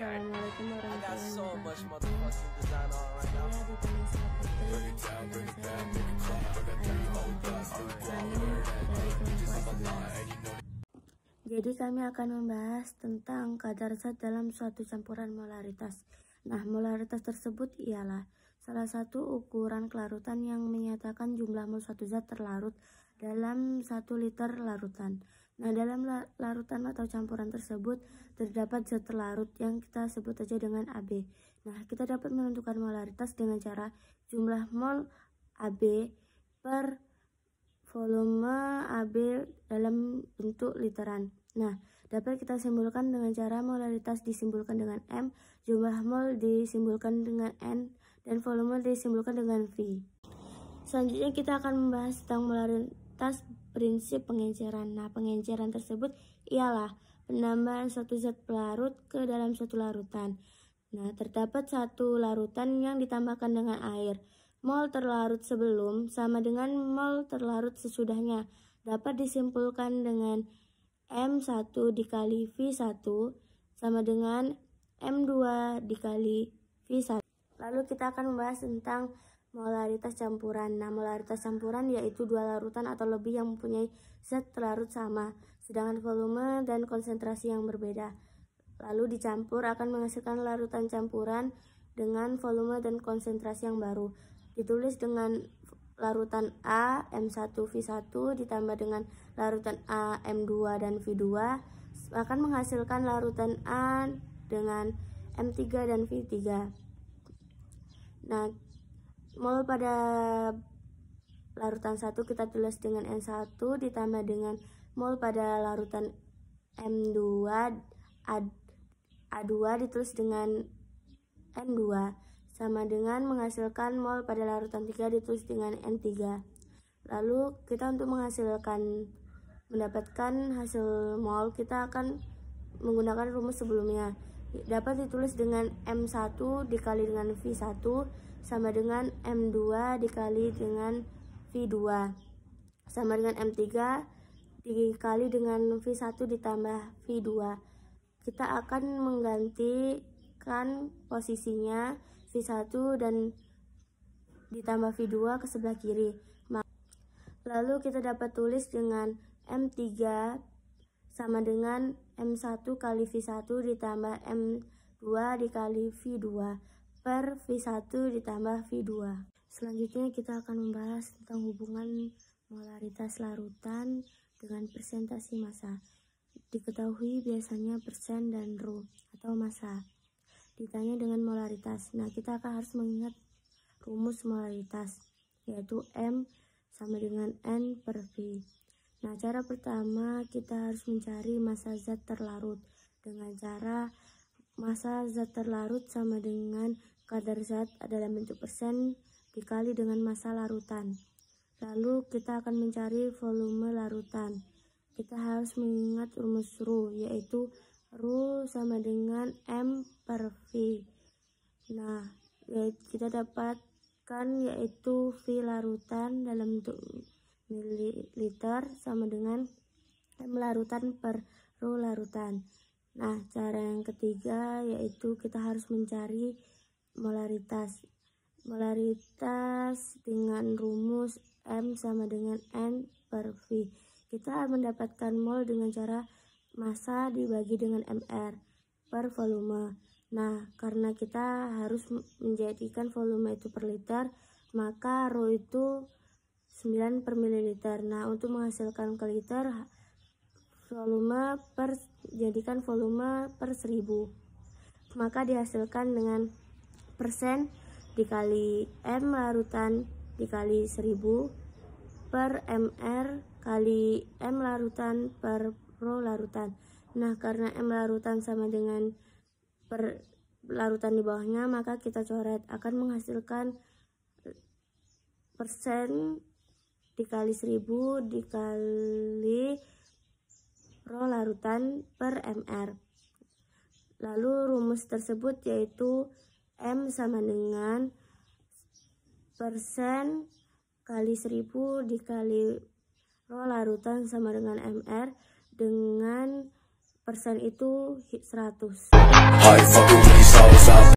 Assalamualaikum warahmatullahi so much wabarakatuh. motherfucking design on right now. Saya Ditanisa Putri. Nama saya dari kelompok 11. Jadi kami akan membahas tentang kadar zat dalam suatu campuran molaritas. Nah, molaritas tersebut ialah salah satu ukuran kelarutan yang menyatakan jumlah mol suatu zat terlarut dalam 1 liter larutan. Nah, dalam larutan atau campuran tersebut terdapat zat terlarut yang kita sebut saja dengan AB. Nah, kita dapat menentukan molaritas dengan cara jumlah mol AB per volume AB dalam bentuk literan. Nah, dapat kita simbolkan dengan cara molaritas disimbolkan dengan M, jumlah mol disimbolkan dengan N, dan volume disimbolkan dengan V. Selanjutnya kita akan membahas tentang molaritas prinsip pengenceran. Nah, pengenceran tersebut ialah penambahan suatu zat pelarut ke dalam suatu larutan. Nah, terdapat satu larutan yang ditambahkan dengan air. Mol terlarut sebelum sama dengan mol terlarut sesudahnya. Dapat disimpulkan dengan M1 dikali V1 sama dengan M2 dikali V1. Lalu kita akan membahas tentang molaritas campuran. Nah, molaritas campuran yaitu dua larutan atau lebih yang mempunyai zat terlarut sama, sedangkan volume dan konsentrasi yang berbeda. Lalu dicampur akan menghasilkan larutan campuran dengan volume dan konsentrasi yang baru. Ditulis dengan larutan A M1V1 ditambah dengan larutan A M2 dan V2 akan menghasilkan larutan A dengan M3 dan V3. Nah, mol pada larutan 1 kita tulis dengan N1 ditambah dengan mol pada larutan M2 A2 ditulis dengan N2 sama dengan menghasilkan mol pada larutan 3 ditulis dengan N3. Lalu kita untuk mendapatkan hasil mol kita akan menggunakan rumus sebelumnya. Dapat ditulis dengan M1 dikali dengan V1 sama dengan M2 dikali dengan V2 sama dengan M3 dikali dengan V1 ditambah V2. Kita akan menggantikan posisinya V1 dan ditambah V2 ke sebelah kiri. Lalu kita dapat tulis dengan M3 sama dengan M1 kali V1 ditambah M2 dikali V2 per V1 ditambah V2. Selanjutnya kita akan membahas tentang hubungan molaritas larutan dengan presentasi massa. Diketahui biasanya persen dan rho atau massa. Ditanya dengan molaritas. Nah, kita akan harus mengingat rumus molaritas yaitu M sama dengan N per V. Nah, cara pertama kita harus mencari massa zat terlarut dengan cara massa zat terlarut sama dengan kadar zat dalam bentuk persen dikali dengan massa larutan. Lalu kita akan mencari volume larutan. Kita harus mengingat rumus rho yaitu rho sama dengan M per V. Nah, kita dapatkan yaitu V larutan dalam bentuk mililiter sama dengan M larutan per rho larutan. Nah, cara yang ketiga yaitu kita harus mencari molaritas. Molaritas dengan rumus M sama dengan N per V. Kita mendapatkan mol dengan cara massa dibagi dengan MR per volume. Nah, karena kita harus menjadikan volume itu per liter, maka rho itu 9 per mililiter. Nah, untuk menghasilkan ke liter, jadikan volume per 1000. Maka dihasilkan dengan persen dikali M larutan dikali 1000 per MR kali M larutan per rho larutan. Nah, karena M larutan sama dengan per larutan di bawahnya, maka kita coret akan menghasilkan persen dikali 1000 dikali rho larutan per MR. Lalu rumus tersebut yaitu M sama dengan persen kali 1000 dikali rho larutan sama dengan MR dengan persen itu 100.